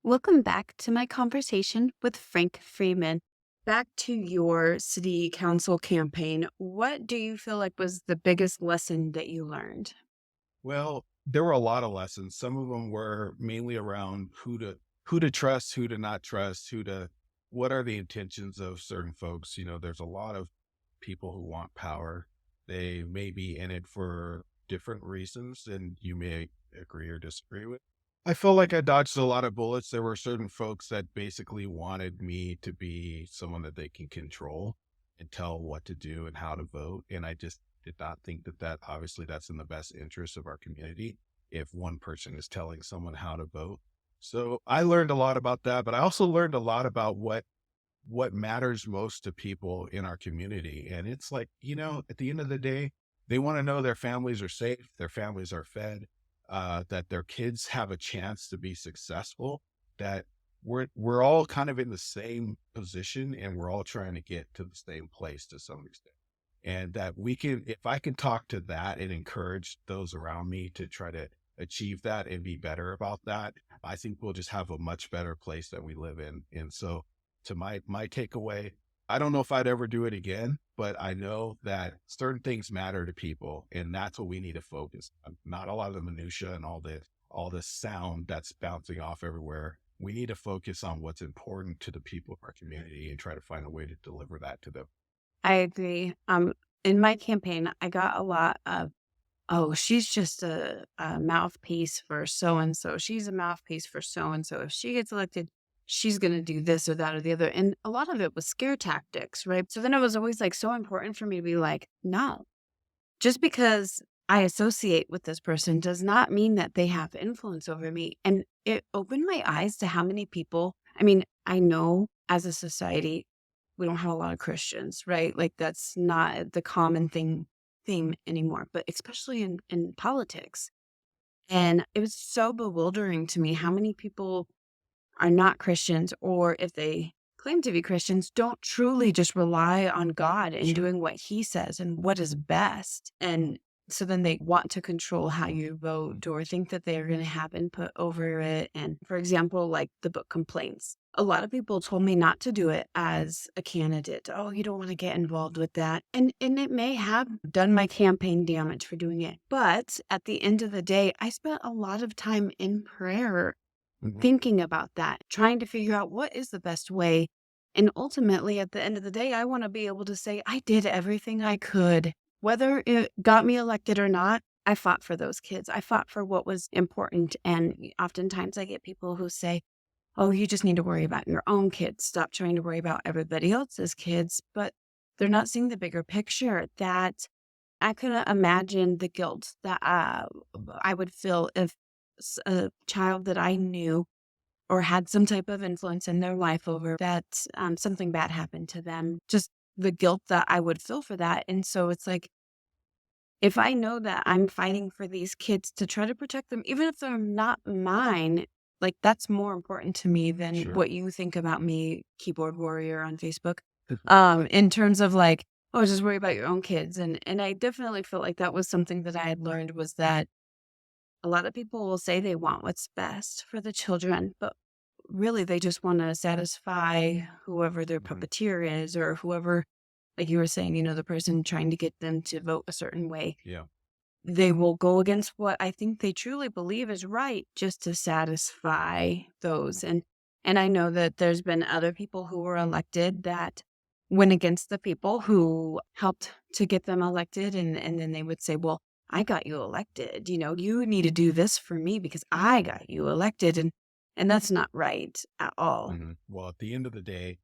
Welcome back to my conversation with Frank Freeman. Back to your city council campaign. What do you feel like was the biggest lesson that you learned? Well, there were a lot of lessons. Some of them were mainly around who to trust, who to not trust, what are the intentions of certain folks. There's a lot of people who want power. They may be in it for different reasons, and you may agree or disagree with. I felt like I dodged a lot of bullets. There were certain folks that basically wanted me to be someone that they can control and tell what to do and how to vote. And I just did not think that obviously that's in the best interest of our community if one person is telling someone how to vote. So I learned a lot about that, but I also learned a lot about what matters most to people in our community. And it's like, at the end of the day, they want to know their families are safe, their families are fed, that their kids have a chance to be successful, that we're all kind of in the same position and we're all trying to get to the same place to some extent. And that we can, if I can talk to that and encourage those around me to try to achieve that and be better about that, I think we'll just have a much better place that we live in. And so to my takeaway, I don't know if I'd ever do it again, but I know that certain things matter to people, and that's what we need to focus on. Not a lot of the minutia and all this sound that's bouncing off everywhere. We need to focus on what's important to the people of our community and try to find a way to deliver that to them. I agree. In my campaign, I got a lot of, oh, she's just a mouthpiece for so and so. She's a mouthpiece for so and so. If she gets elected, she's going to do this or that or the other. And a lot of it was scare tactics, right? So then it was always like so important for me to be like, no, just because I associate with this person does not mean that they have influence over me. And it opened my eyes to how many people, I mean, I know as a society, we don't have a lot of Christians, right? Like that's not the common theme anymore, but especially in politics. And it was so bewildering to me how many people are not Christians, or if they claim to be Christians, don't truly just rely on God and Sure. doing what he says and what is best. And so then they want to control how you vote or think that they're going to have input over it. And for example, like the book Complaints, a lot of people told me not to do it as a candidate. Oh, you don't want to get involved with that. And it may have done my campaign damage for doing it. But at the end of the day, I spent a lot of time in prayer Mhm. thinking about that, trying to figure out what is the best way. And ultimately, at the end of the day, I want to be able to say, I did everything I could. Whether it got me elected or not, I fought for those kids. I fought for what was important. And oftentimes I get people who say, oh, you just need to worry about your own kids. Stop trying to worry about everybody else's kids. But they're not seeing the bigger picture that I couldn't imagine the guilt that I would feel if a child that I knew or had some type of influence in their life over that something bad happened to them. Just the guilt that I would feel for that. And so it's like, if I know that I'm fighting for these kids to try to protect them, even if they're not mine, like that's more important to me than Sure. what you think about me, keyboard warrior on Facebook. In terms of like, oh, just worry about your own kids. And I definitely felt like that was something that I had learned was that a lot of people will say they want what's best for the children, but really they just want to satisfy whoever their Mhm. puppeteer is or whoever, like you were saying, the person trying to get them to vote a certain way. Yeah. They will go against what I think they truly believe is right just to satisfy those. And I know that there's been other people who were elected that went against the people who helped to get them elected. And then they would say, well, I got you elected. You need to do this for me because I got you elected. And that's not right at all. Well, at the end of the day,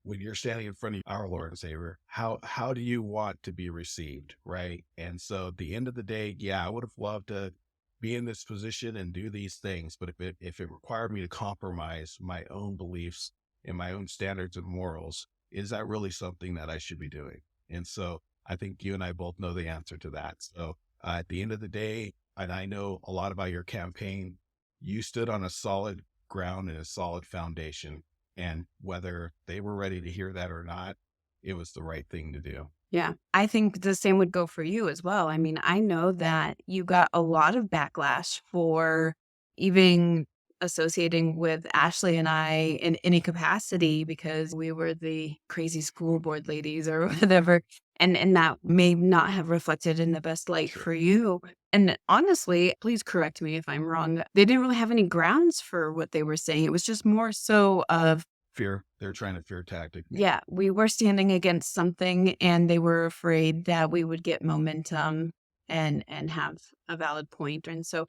when you're standing in front of our Lord and Savior, how do you want to be received, right? And so at the end of the day, yeah, I would have loved to be in this position and do these things, but if it required me to compromise my own beliefs and my own standards and morals, is that really something that I should be doing? And so I think you and I both know the answer to that. So at the end of the day, and I know a lot about your campaign, you stood on a solid ground and a solid foundation. And whether they were ready to hear that or not, it was the right thing to do. Yeah. I think the same would go for you as well. I mean, I know that you got a lot of backlash for even associating with Ashley and I in any capacity because we were the crazy school board ladies or whatever. And that may not have reflected in the best light Sure. for you. And honestly, please correct me if I'm wrong. They didn't really have any grounds for what they were saying. It was just more so of, Fear. They're trying to fear tactic me. yeah, we were standing against something and they were afraid that we would get momentum and have a valid point. And so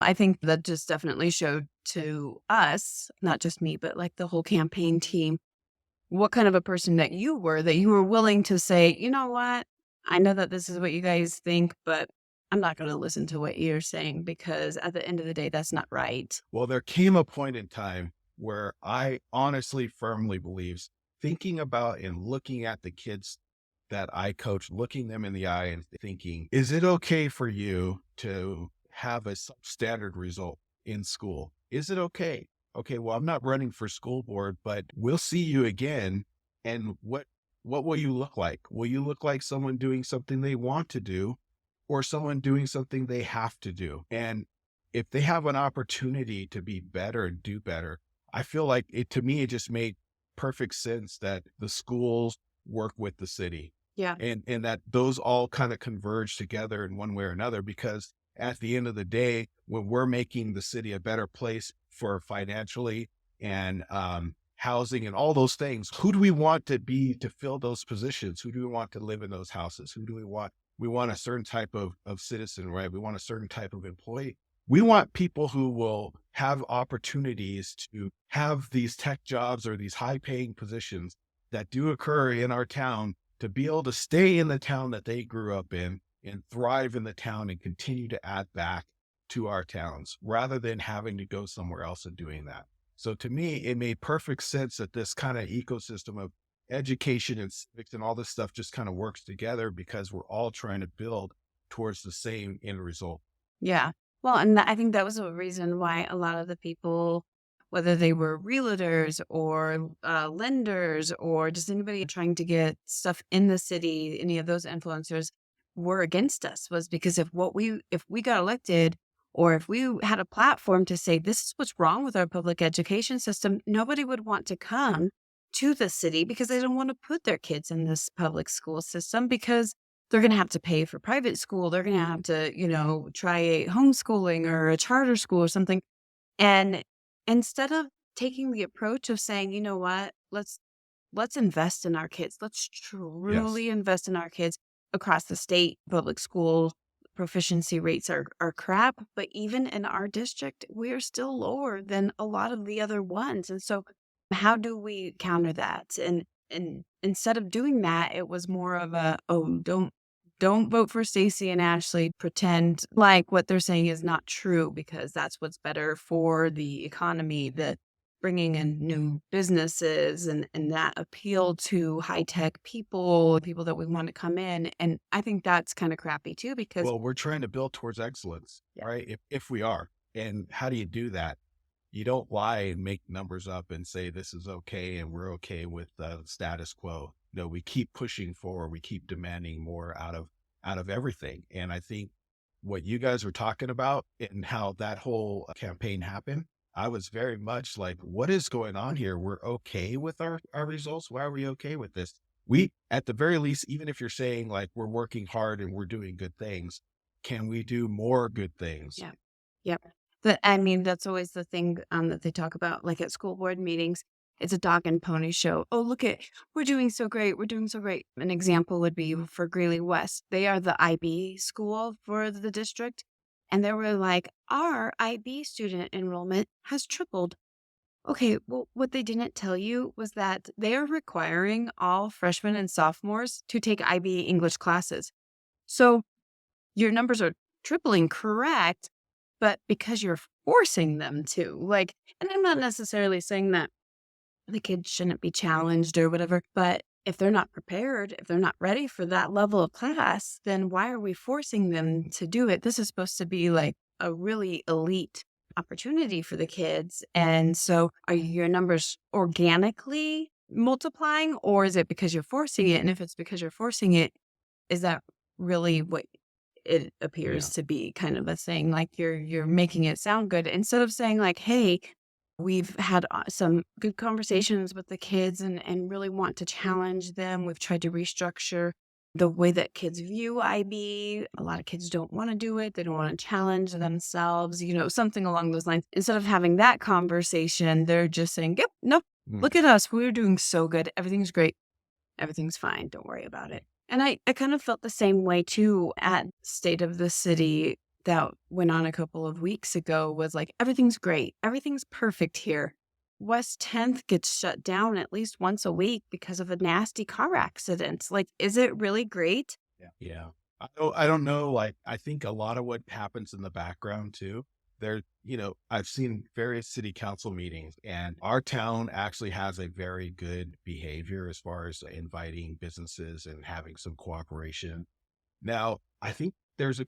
I think that just definitely showed to us, not just me, but like the whole campaign team, what kind of a person that you were willing to say, you know what? I know that this is what you guys think, but I'm not going to listen to what you're saying because at the end of the day, that's not right. Well, there came a point in time where I honestly firmly believes thinking about and looking at the kids that I coach, looking them in the eye and thinking, is it okay for you to have a substandard result in school? Is it okay? Okay, well, I'm not running for school board, but we'll see you again. And what will you look like? Will you look like someone doing something they want to do or someone doing something they have to do? And if they have an opportunity to be better and do better, I feel like it to me, it just made perfect sense that the schools work with the city Yeah. and that those all kind of converge together in one way or another, because at the end of the day, when we're making the city a better place for financially and housing and all those things, who do we want to be to fill those positions? Who do we want to live in those houses? Who do we want? We want a certain type of citizen, right? We want a certain type of employee. We want people who will have opportunities to have these tech jobs or these high paying positions that do occur in our town, to be able to stay in the town that they grew up in and thrive in the town and continue to add back to our towns rather than having to go somewhere else and doing that. So to me, it made perfect sense that this kind of ecosystem of education and civics and all this stuff just kind of works together because we're all trying to build towards the same end result. Yeah. Well, and I think that was a reason why a lot of the people, whether they were realtors or lenders or just anybody trying to get stuff in the city, any of those influencers were against us was because if we got elected or if we had a platform to say this is what's wrong with our public education system, nobody would want to come to the city because they don't want to put their kids in this public school system because they're gonna have to pay for private school. They're gonna have to, try a homeschooling or a charter school or something. And instead of taking the approach of saying, you know what, let's invest in our kids. Let's Yes. truly invest in our kids across the state. Public school proficiency rates are crap, but even in our district, we are still lower than a lot of the other ones. And so how do we counter that? And instead of doing that, it was more of a, oh, don't vote for Stacey and Ashley. Pretend like what they're saying is not true because that's what's better for the economy, the bringing in new businesses and that appeal to high tech people that we want to come in. And I think that's kind of crappy too because Well, we're trying to build towards excellence, yeah, right? If we are. And how do you do that? You don't lie and make numbers up and say this is okay and we're okay with the status quo. No, we keep pushing forward. We keep demanding more out of everything. And I think what you guys were talking about and how that whole campaign happened, I was very much like, what is going on here? We're okay with our results. Why are we okay with this? We, at the very least, even if you're saying like we're working hard and we're doing good things, can we do more good things? yeah. Yep. I mean, that's always the thing that they talk about, like at school board meetings. It's a dog and pony show. Oh, look at, we're doing so great. We're doing so great. An example would be for Greeley West. They are the IB school for the district. And they were like, our IB student enrollment has tripled. Okay, well, what they didn't tell you was that they are requiring all freshmen and sophomores to take IB English classes. So your numbers are tripling, correct, but because you're forcing them to. Like, and I'm not necessarily saying that the kids shouldn't be challenged or whatever, but if they're not prepared, if they're not ready for that level of class, then why are we forcing them to do it? This is supposed to be like a really elite opportunity for the kids. And so are your numbers organically multiplying or is it because you're forcing it? And if it's because you're forcing it, is that really what it Yeah. appears to be kind of a thing, like you're making it sound good instead of saying like, "Hey, we've had some good conversations with the kids and really want to challenge them. We've tried to restructure the way that kids view IB. A lot of kids don't want to do it. They don't want to challenge themselves, something along those lines. Instead of having that conversation, they're just saying, "Yep, nope, Mm. look at us. We're doing so good. Everything's great. Everything's fine. Don't worry about it." And I kind of felt the same way too at State of the City that went on a couple of weeks ago was like, everything's great. Everything's perfect here. West 10th gets shut down at least once a week because of a nasty car accident. Like, is it really great? Yeah. I don't know, like, I think a lot of what happens in the background too, I've seen various city council meetings, and our town actually has a very good behavior as far as inviting businesses and having some cooperation. Now, I think there's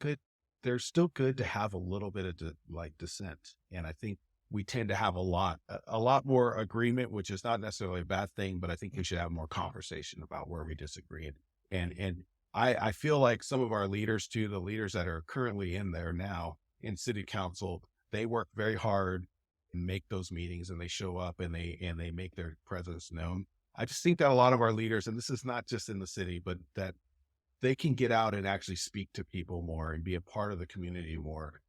still good to have a little bit of dissent. And I think we tend to have a lot more agreement, which is not necessarily a bad thing, but I think we should have more conversation about where we disagree. And I feel like some of our leaders too, the leaders that are currently in there now in city council, they work very hard and make those meetings, and they show up and they make their presence known. I just think that a lot of our leaders, and this is not just in the city, but that they can get out and actually speak to people more and be a part of the community more.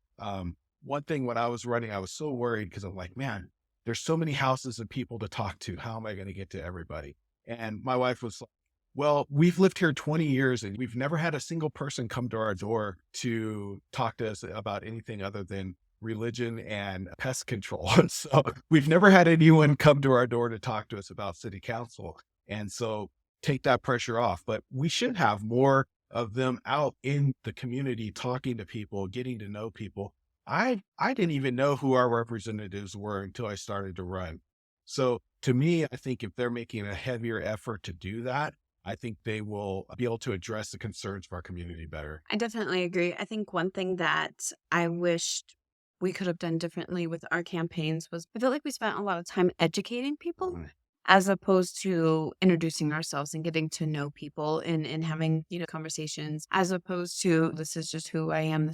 One thing when I was running, I was so worried because I'm like, man, there's so many houses and people to talk to. How am I going to get to everybody? And my wife was like, well, we've lived here 20 years and we've never had a single person come to our door to talk to us about anything other than religion and pest control. So we've never had anyone come to our door to talk to us about city council. And so take that pressure off. But we should have more of them out in the community talking to people, getting to know people. I didn't even know who our representatives were until I started to run. So to me, I think if they're making a heavier effort to do that, I think they will be able to address the concerns of our community better. I definitely agree. I think one thing that I wished we could have done differently with our campaigns was I feel like we spent a lot of time educating people Mm. as opposed to introducing ourselves and getting to know people and having, conversations, as opposed to this is just who I am.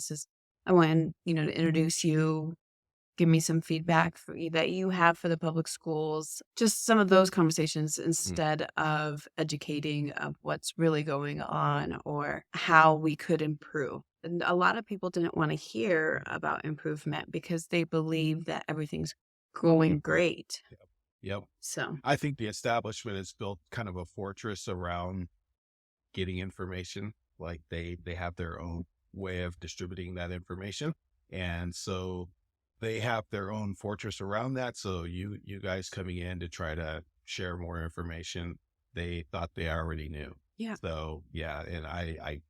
I want, to introduce you, give me some feedback that you have for the public schools, just some of those conversations Mm. instead of educating of what's really going on or how we could improve. And a lot of people didn't want to hear about improvement because they believe that everything's going great. Yep. Yep. So I think the establishment has built kind of a fortress around getting information. Like they have their own way of distributing that information. And so they have their own fortress around that. So you guys coming in to try to share more information, they thought they already knew. yeah, So yeah, and I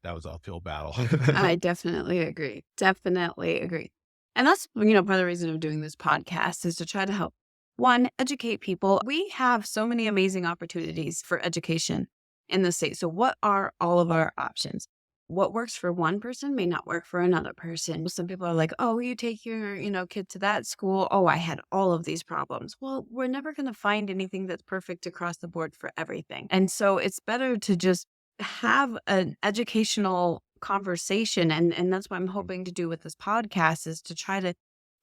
that was an uphill battle. I definitely agree. Definitely agree. And that's, part of the reason of doing this podcast is to try to help one, educate people. We have so many amazing opportunities for education in the state. So what are all of our options? What works for one person may not work for another person. Some people are like, "Oh, you take your, kid to that school. Oh, I had all of these problems." Well, we're never going to find anything that's perfect across the board for everything. And so it's better to just have an educational conversation, and that's what I'm hoping to do with this podcast is to try to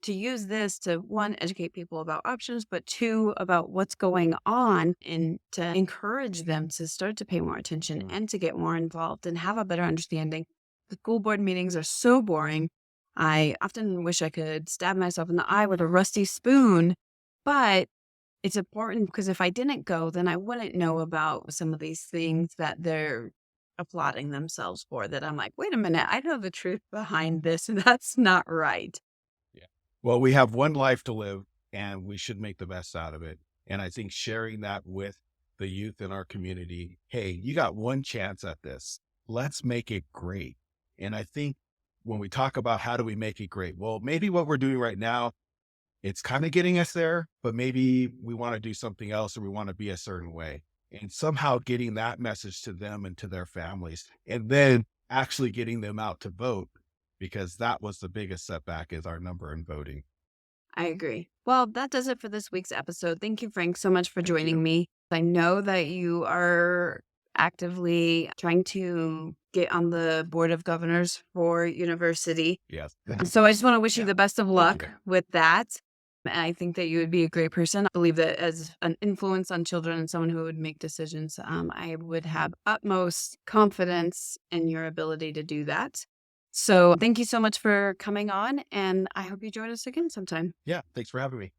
use this to one, educate people about options, but two, about what's going on and to encourage them to start to pay more attention Mm. and to get more involved and have a better understanding. The school board meetings are so boring. I often wish I could stab myself in the eye with a rusty spoon, but it's important because if I didn't go, then I wouldn't know about some of these things that they're applauding themselves for that I'm like, "Wait a minute, I know the truth behind this, and that's not right." Yeah. Well, we have one life to live and we should make the best out of it. And I think sharing that with the youth in our community, hey, you got one chance at this. Let's make it great. And I think when we talk about how do we make it great, well, maybe what we're doing right now, it's kind of getting us there, but maybe we want to do something else or we want to be a certain way. And somehow getting that message to them and to their families, and then actually getting them out to vote, because that was the biggest setback is our number in voting. I agree. Well, that does it for this week's episode. Thank you, Frank, so much for Thank joining you. me. I know that you are actively trying to get on the board of governors for university. Yes. So I just want to wish you Yeah. the best of Thank luck you. with that. And I think that you would be a great person. I believe that as an influence on children and someone who would make decisions, I would have utmost confidence in your ability to do that. So thank you so much for coming on, and I hope you join us again sometime. Yeah. Thanks for having me.